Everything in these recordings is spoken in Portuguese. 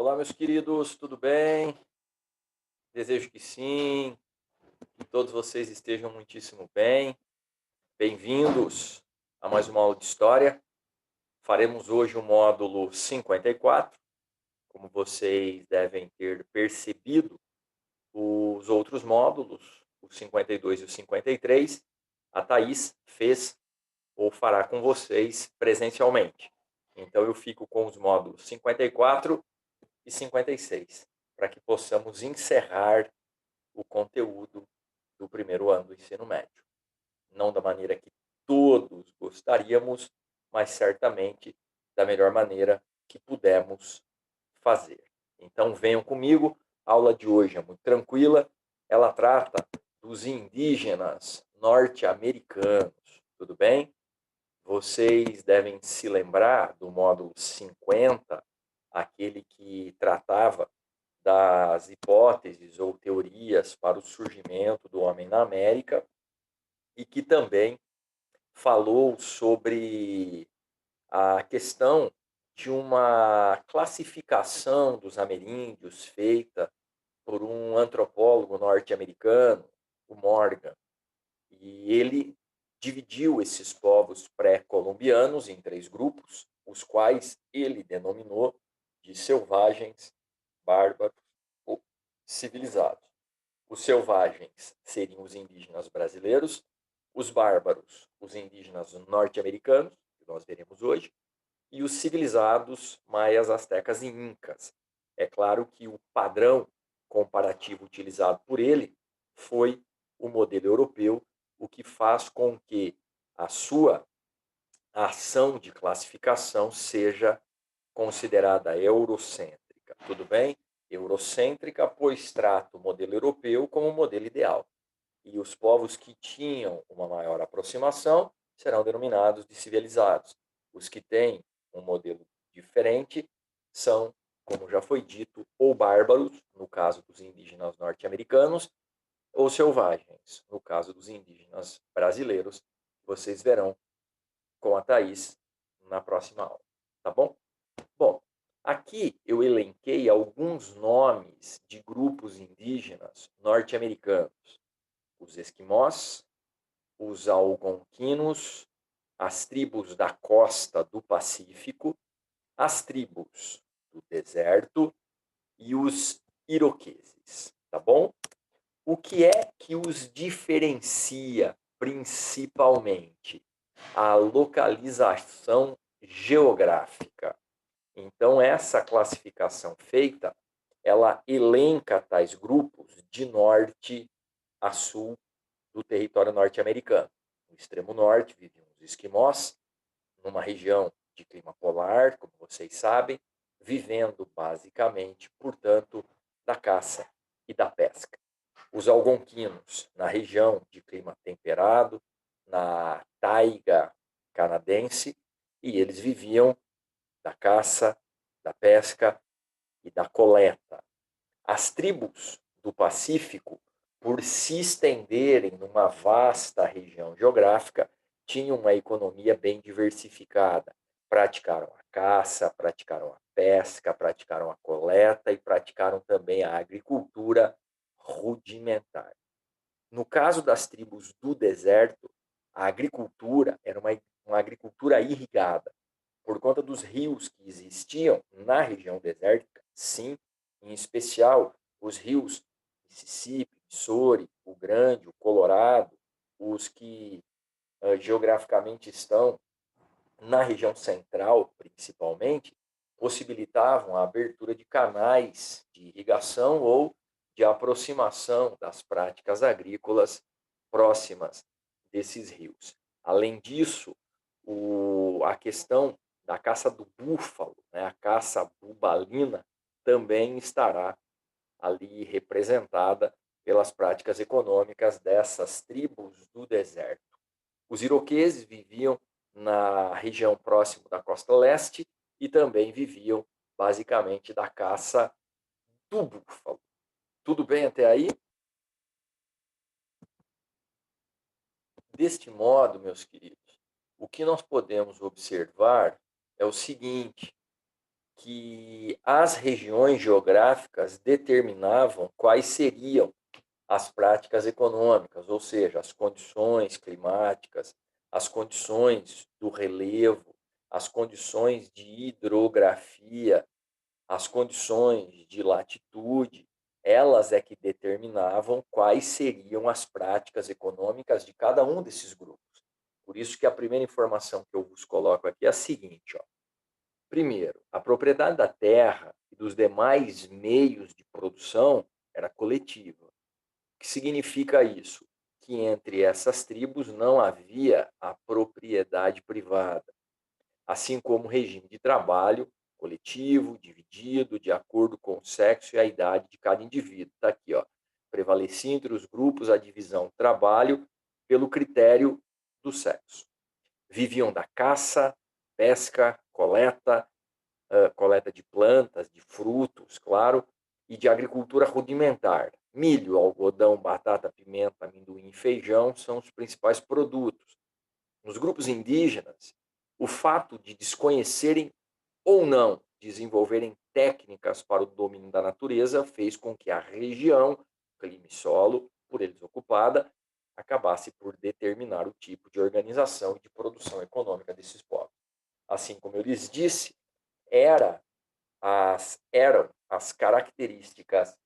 Olá, meus queridos, tudo bem? Desejo que sim, que todos vocês estejam muitíssimo bem. Bem-vindos a mais uma aula de História. Faremos hoje o módulo 54. Como vocês devem ter percebido, os outros módulos, o 52 e o 53, a Thaís fez ou fará com vocês presencialmente. Então, eu fico com os módulos 54 e 56, para que possamos encerrar o conteúdo do primeiro ano do ensino médio. Não da maneira que todos gostaríamos, mas certamente da melhor maneira que pudermos fazer. Então venham comigo, a aula de hoje é muito tranquila, ela trata dos indígenas norte-americanos, tudo bem? Vocês devem se lembrar do módulo 50, aquele que tratava das hipóteses ou teorias para o surgimento do homem na América e que também falou sobre a questão de uma classificação dos ameríndios feita por um antropólogo norte-americano, o Morgan. E ele dividiu esses povos pré-colombianos em três grupos, os quais ele denominou de selvagens, bárbaros ou civilizados. Os selvagens seriam os indígenas brasileiros, os bárbaros, os indígenas norte-americanos, que nós veremos hoje, e os civilizados maias, astecas e incas. É claro que o padrão comparativo utilizado por ele foi o modelo europeu, o que faz com que a sua ação de classificação seja considerada eurocêntrica. Tudo bem? Eurocêntrica, pois trata o modelo europeu como o modelo ideal. E os povos que tinham uma maior aproximação serão denominados de civilizados. Os que têm um modelo diferente são, como já foi dito, ou bárbaros, no caso dos indígenas norte-americanos, ou selvagens, no caso dos indígenas brasileiros. Vocês verão com a Thaís na próxima aula, tá bom? Bom, aqui eu elenquei alguns nomes de grupos indígenas norte-americanos: os esquimós, os algonquinos, as tribos da costa do Pacífico, as tribos do deserto e os iroqueses, tá bom? O que é que os diferencia principalmente? A localização geográfica. Então, essa classificação feita, ela elenca tais grupos de norte a sul do território norte-americano. No extremo norte viviam os esquimós, numa região de clima polar, como vocês sabem, vivendo basicamente, portanto, da caça e da pesca. Os algonquinos, na região de clima temperado, na taiga canadense, e eles viviam da caça, da pesca e da coleta. As tribos do Pacífico, por se estenderem numa vasta região geográfica, tinham uma economia bem diversificada. Praticaram a caça, praticaram a pesca, praticaram a coleta e praticaram também a agricultura rudimentar. No caso das tribos do deserto, a agricultura era uma agricultura irrigada. Por conta dos rios que existiam na região desértica, sim, em especial os rios Mississippi, Missouri, o Grande, o Colorado, os que geograficamente estão na região central, principalmente, possibilitavam a abertura de canais de irrigação ou de aproximação das práticas agrícolas próximas desses rios. Além disso, a questão da caça do búfalo, né, a caça bubalina, também estará ali representada pelas práticas econômicas dessas tribos do deserto. Os iroqueses viviam na região próxima da costa leste e também viviam basicamente da caça do búfalo. Tudo bem até aí? Deste modo, meus queridos, o que nós podemos observar é o seguinte: que as regiões geográficas determinavam quais seriam as práticas econômicas, ou seja, as condições climáticas, as condições do relevo, as condições de hidrografia, as condições de latitude, elas é que determinavam quais seriam as práticas econômicas de cada um desses grupos. Por isso que a primeira informação que eu vos coloco aqui é a seguinte, ó. Primeiro, a propriedade da terra e dos demais meios de produção era coletiva. O que significa isso? Que entre essas tribos não havia a propriedade privada, assim como o regime de trabalho coletivo, dividido, de acordo com o sexo e a idade de cada indivíduo. Está aqui, ó. Prevalecia entre os grupos a divisão do trabalho pelo critério do sexo. Viviam da caça, pesca, coleta de plantas, de frutos, claro, e de agricultura rudimentar. Milho, algodão, batata, pimenta, amendoim e feijão são os principais produtos. Nos grupos indígenas, o fato de desconhecerem ou não desenvolverem técnicas para o domínio da natureza fez com que a região, clima e solo, por eles ocupada, acabasse por determinar o tipo de organização e de produção econômica desses povos. Assim como eu lhes disse, eram as características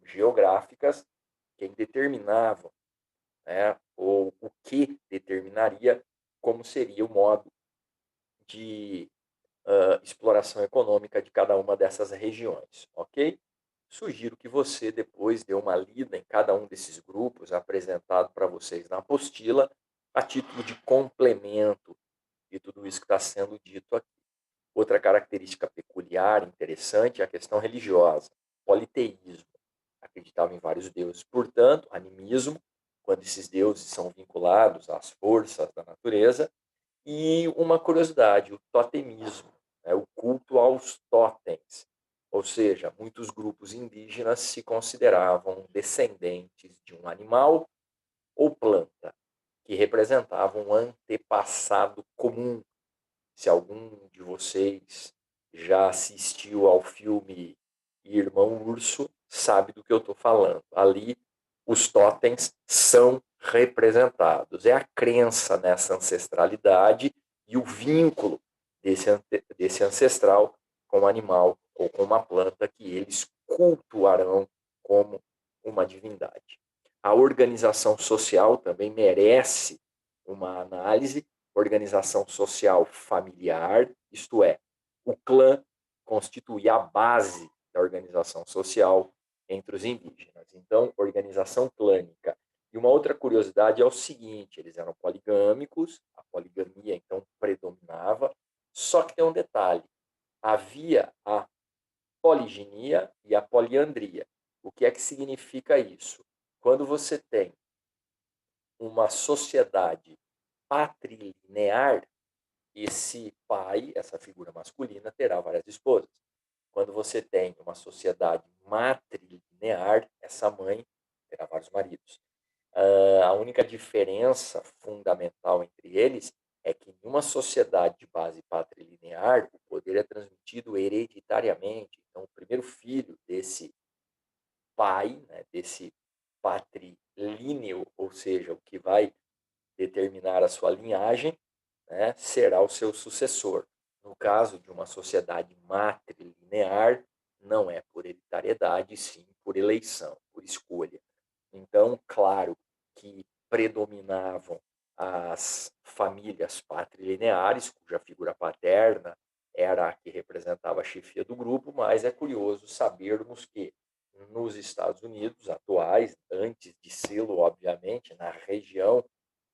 geográficas quem determinavam, né, ou o que determinaria como seria o modo de exploração econômica de cada uma dessas regiões, ok? Sugiro que você depois dê uma lida em cada um desses grupos apresentado para vocês na apostila, a título de complemento de tudo isso que está sendo dito aqui. Outra característica peculiar, interessante, é a questão religiosa, politeísmo. Acreditava em vários deuses, portanto, animismo, quando esses deuses são vinculados às forças da natureza, e uma curiosidade, o totemismo, né, o culto aos totens, ou seja, muitos grupos indígenas se consideravam descendentes de um animal ou planta, que representavam um antepassado comum. Se algum de vocês já assistiu ao filme Irmão Urso, sabe do que eu estou falando. Ali, os totens são representados. É a crença nessa ancestralidade e o vínculo desse ancestral com o animal ou com uma planta que eles cultuarão como uma divindade. A organização social também merece uma análise. Organização social familiar, isto é, o clã constitui a base da organização social entre os indígenas. Então, organização clânica. E uma outra curiosidade é o seguinte: eles eram poligâmicos, a poligamia então predominava, só que tem um detalhe: havia a poliginia e a poliandria. O que é que significa isso? Quando você tem uma sociedade patrilinear, esse pai, essa figura masculina, terá várias esposas. Quando você tem uma sociedade matrilinear, essa mãe terá vários maridos. A única diferença fundamental entre eles é que em uma sociedade de base patrilinear, o poder é transmitido hereditariamente. Então, o primeiro filho desse pai, né, desse patrilíneo, ou seja, o que vai determinar a sua linhagem, né, será o seu sucessor. No caso de uma sociedade matrilinear, não é por hereditariedade, sim por eleição, por escolha. Então, claro que predominavam as famílias patrilineares, cuja figura paterna era a que representava a chefia do grupo, mas é curioso sabermos que nos Estados Unidos atuais, antes de sê-lo, obviamente, na região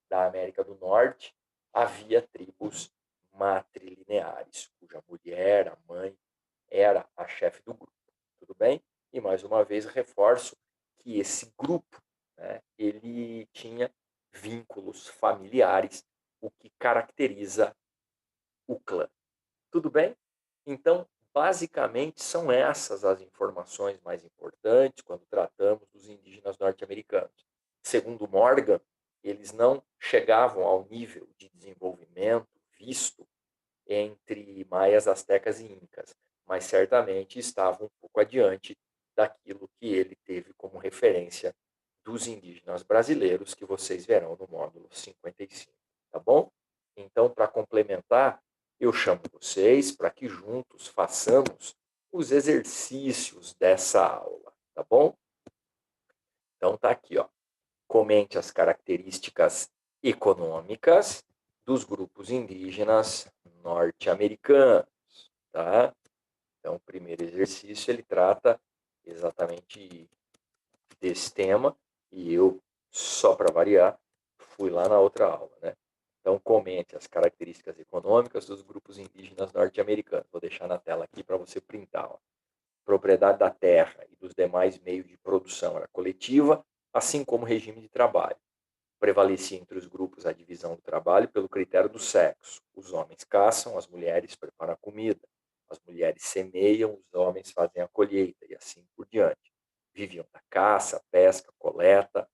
da América do Norte, havia tribos matrilineares, cuja mulher, a mãe, era a chefe do grupo. Tudo bem? E mais uma vez reforço que esse grupo, né, ele tinha vínculos familiares, o que caracteriza o clã. Tudo bem? Então, basicamente, são essas as informações mais importantes quando tratamos dos indígenas norte-americanos. Segundo Morgan, eles não chegavam ao nível de desenvolvimento visto entre maias, astecas e incas, mas certamente estava um pouco adiante daquilo que ele teve como referência dos indígenas brasileiros, que vocês verão no módulo 55, tá bom? Então, para complementar, eu chamo vocês para que juntos façamos os exercícios dessa aula, tá bom? Então, tá aqui, ó. Comente as características econômicas dos grupos indígenas norte-americanos, tá? Então, o primeiro exercício, ele trata exatamente desse tema, e eu, só para variar, fui lá na outra aula, né? Então, comente as características econômicas dos grupos indígenas norte-americanos. Vou deixar na tela aqui para você printar, ó. Propriedade da terra e dos demais meios de produção era coletiva, assim como o regime de trabalho. Prevalecia entre os grupos a divisão do trabalho pelo critério do sexo. Os homens caçam, as mulheres preparam a comida. As mulheres semeiam, os homens fazem a colheita e assim por diante. Viviam da caça, pesca, coleta,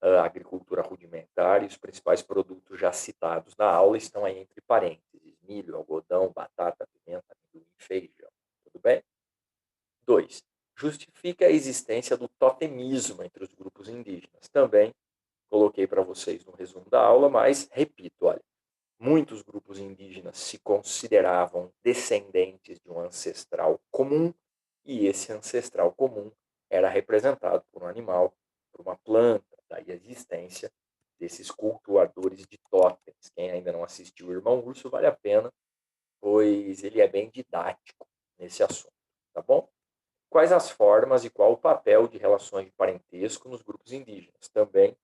a agricultura rudimentar, e os principais produtos já citados na aula estão aí entre parênteses: milho, algodão, batata, pimenta, amendoim, feijão. Tudo bem? 2. Justifica a existência do totemismo entre os grupos indígenas. Também coloquei para vocês no resumo da aula, mas repito, olha, muitos grupos indígenas se consideravam descendentes de um ancestral comum, e esse ancestral comum era representado por um animal, por uma planta, daí a existência desses cultuadores de totens. Quem ainda não assistiu o Irmão Urso, vale a pena, pois ele é bem didático nesse assunto, tá bom? Quais as formas e qual o papel de relações de parentesco nos grupos indígenas? Também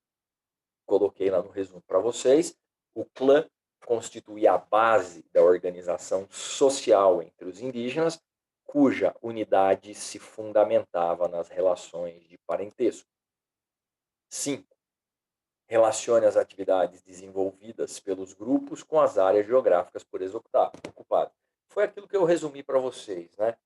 coloquei lá no resumo para vocês. O clã constituía a base da organização social entre os indígenas, cuja unidade se fundamentava nas relações de parentesco. 5. Relacione as atividades desenvolvidas pelos grupos com as áreas geográficas por eles ocupadas. Foi aquilo que eu resumi para vocês, né?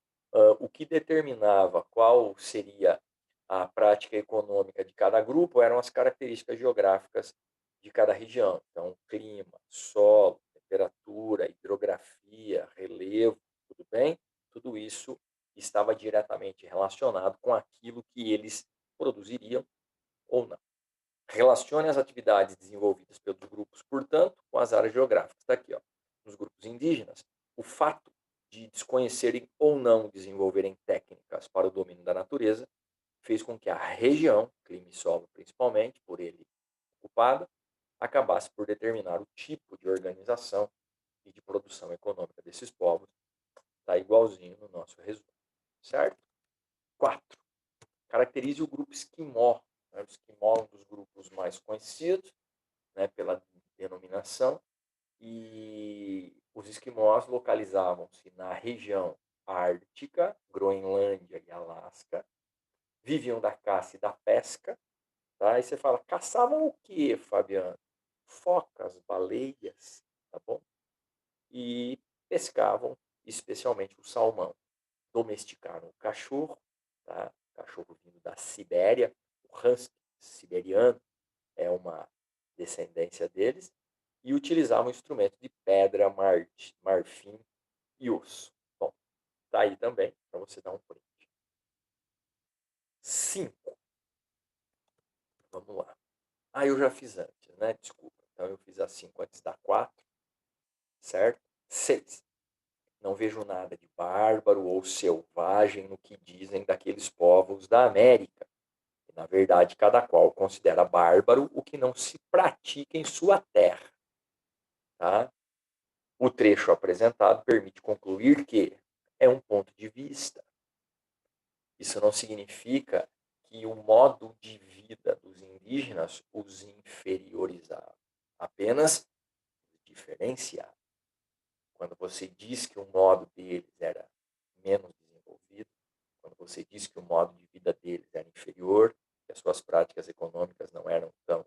O que determinava qual seria a prática econômica de cada grupo eram as características geográficas de cada região. Então, clima, solo, temperatura, hidrografia, relevo, tudo bem? Tudo isso estava diretamente relacionado com aquilo que eles produziriam ou não. Relacione as atividades desenvolvidas pelos grupos, portanto, com as áreas geográficas. Está aqui, ó. Nos grupos indígenas, o fato de desconhecerem ou não desenvolverem técnicas para o domínio da natureza fez com que a região, clima e solo principalmente, por ele ocupada, acabasse por determinar o tipo de organização e de produção econômica desses povos. Está igualzinho no nosso resumo, certo? 4. Caracterize o grupo esquimó. O esquimó é um dos grupos mais conhecidos, né, pela denominação, e os esquimós localizavam-se na região ártica, Groenlândia e Alasca, viviam da caça e da pesca, tá? Aí você fala, caçavam o quê, Fabiano? Focas, baleias, tá bom? E pescavam especialmente o salmão. Domesticaram o cachorro, tá? O cachorro vindo da Sibéria, o husky siberiano é uma descendência deles, e utilizavam instrumentos de pedra, marfim e osso. Bom, tá aí também para você dar um print. 5. Vamos lá. Eu já fiz antes, né? Desculpa. Então eu fiz a 5 antes da 4, certo? 6. Não vejo nada de bárbaro ou selvagem no que dizem daqueles povos da América. E, na verdade, cada qual considera bárbaro o que não se pratica em sua terra. Tá? O trecho apresentado permite concluir que é um ponto de vista. Isso não significa que o modo de vida dos indígenas os inferiorizava, apenas diferenciava. Quando você diz que o modo deles era menos desenvolvido, quando você diz que o modo de vida deles era inferior, que as suas práticas econômicas não eram tão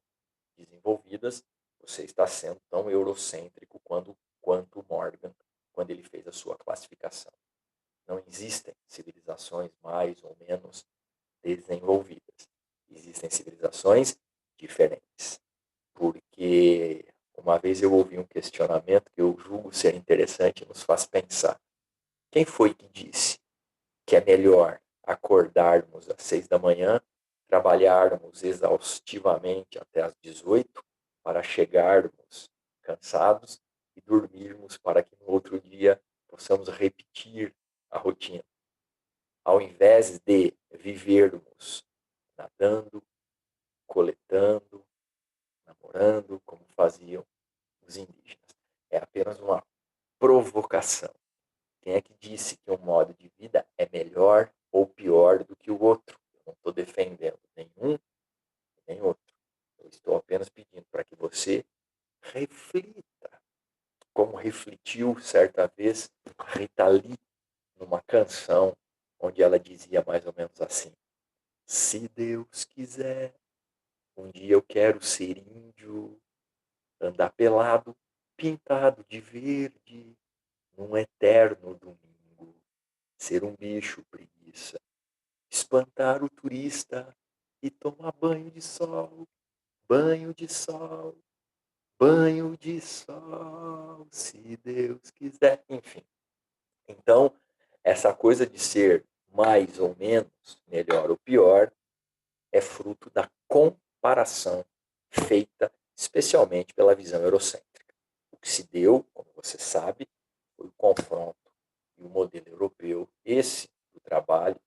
desenvolvidas, você está sendo tão eurocêntrico quanto Morgan, quando ele fez a sua classificação. Não existem civilizações mais ou menos desenvolvidas. Existem civilizações diferentes. Porque uma vez eu ouvi um questionamento que eu julgo ser interessante e nos faz pensar. Quem foi que disse que é melhor acordarmos às 6 da manhã, trabalharmos exaustivamente até às 18 para chegarmos cansados e dormirmos para que no outro dia possamos repetir a rotina, ao invés de vivermos nadando, coletando, namorando, como faziam os indígenas. É apenas uma provocação. Quem é que disse que um modo de vida é melhor ou pior do que o outro? Eu não estou defendendo nenhum nem outro. Eu estou apenas pedindo para que você reflita, como refletiu certa vez Rita Lee numa canção onde ela dizia mais ou menos assim: se Deus quiser, um dia eu quero ser índio, andar pelado, pintado de verde, num eterno domingo, ser um bicho preguiça, espantar o turista e tomar banho de sol, banho de sol, banho de sol, se Deus quiser. Enfim, então, essa coisa de ser mais ou menos, melhor ou pior, é fruto da comparação feita especialmente pela visão eurocêntrica. O que se deu, como você sabe, foi o confronto e o modelo europeu, esse do trabalho,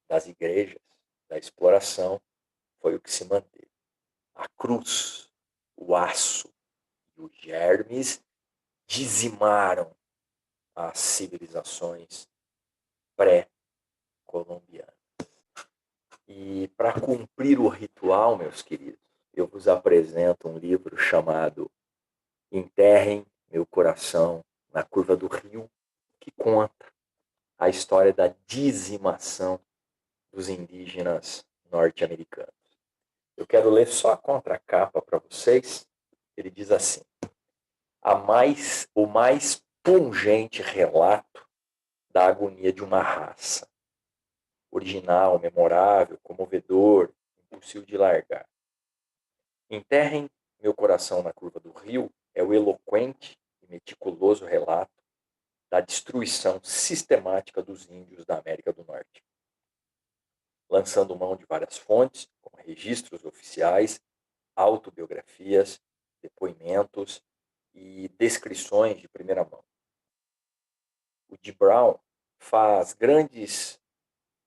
das igrejas, da exploração, foi o que se manteve. A cruz, o aço e os germes dizimaram as civilizações pré-colombianas. E para cumprir o ritual, meus queridos, eu vos apresento um livro chamado Enterrem Meu Coração na Curva do Rio, que conta a história da dizimação dos indígenas norte-americanos. Eu quero ler só a contracapa para vocês. Ele diz assim: o mais pungente relato da agonia de uma raça. Original, memorável, comovedor, impossível de largar. Enterrem Meu Coração na Curva do Rio é o eloquente e meticuloso relato da destruição sistemática dos índios da América do Norte, lançando mão de várias fontes, como registros oficiais, autobiografias, depoimentos e descrições de primeira mão. O Dee Brown faz grandes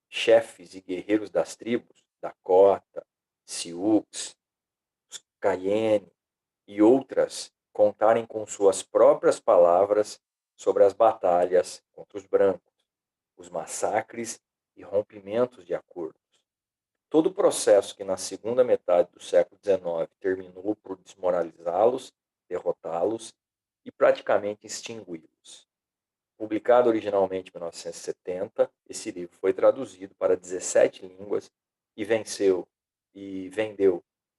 chefes e guerreiros das tribos, Dakota, Sioux, os Cheyenne e outras, contarem com suas próprias palavras sobre as batalhas contra os brancos, os massacres e rompimentos de acordos. Todo o processo que na segunda metade do século XIX terminou por desmoralizá-los, derrotá-los e praticamente extingui-los. Publicado originalmente em 1970, esse livro foi traduzido para 17 línguas e vendeu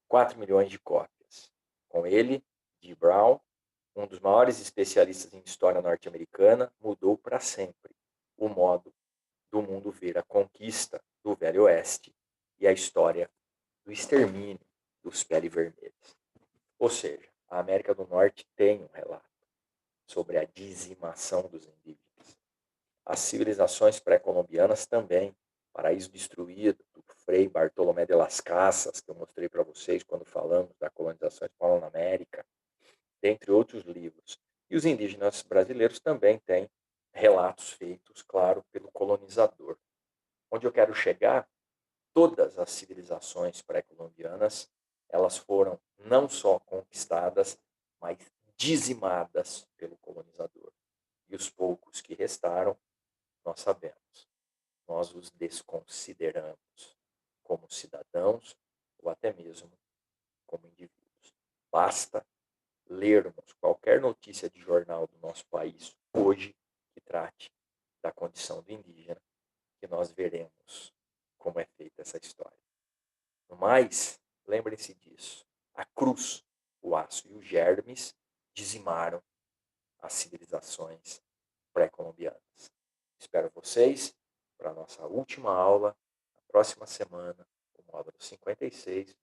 4 milhões de cópias. Com ele, Dee Brown, um dos maiores especialistas em história norte-americana, mudou para sempre o modo do mundo ver a conquista do Velho Oeste e a história do extermínio dos pele vermelhas. Ou seja, a América do Norte tem um relato sobre a dizimação dos indígenas. As civilizações pré-colombianas também, Paraíso Destruído, do Frei Bartolomé de las Casas, que eu mostrei para vocês quando falamos da colonização espanhola na América, dentre outros livros. E os indígenas brasileiros também têm relatos feitos, claro, pelo colonizador. Onde eu quero chegar, todas as civilizações pré-colombianas, elas foram não só conquistadas, mas dizimadas pelo colonizador. E os poucos que restaram, nós sabemos, nós os desconsideramos como cidadãos ou até mesmo como indivíduos. Basta lermos qualquer notícia de jornal do nosso país hoje que trate da condição do indígena, que nós veremos como é feita essa história. No mais, lembrem-se disso. A cruz, o aço e os germes dizimaram as civilizações pré-colombianas. Espero vocês para a nossa última aula, na próxima semana, o módulo 56.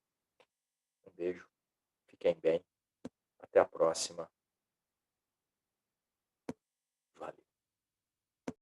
Um beijo, fiquem bem, até a próxima.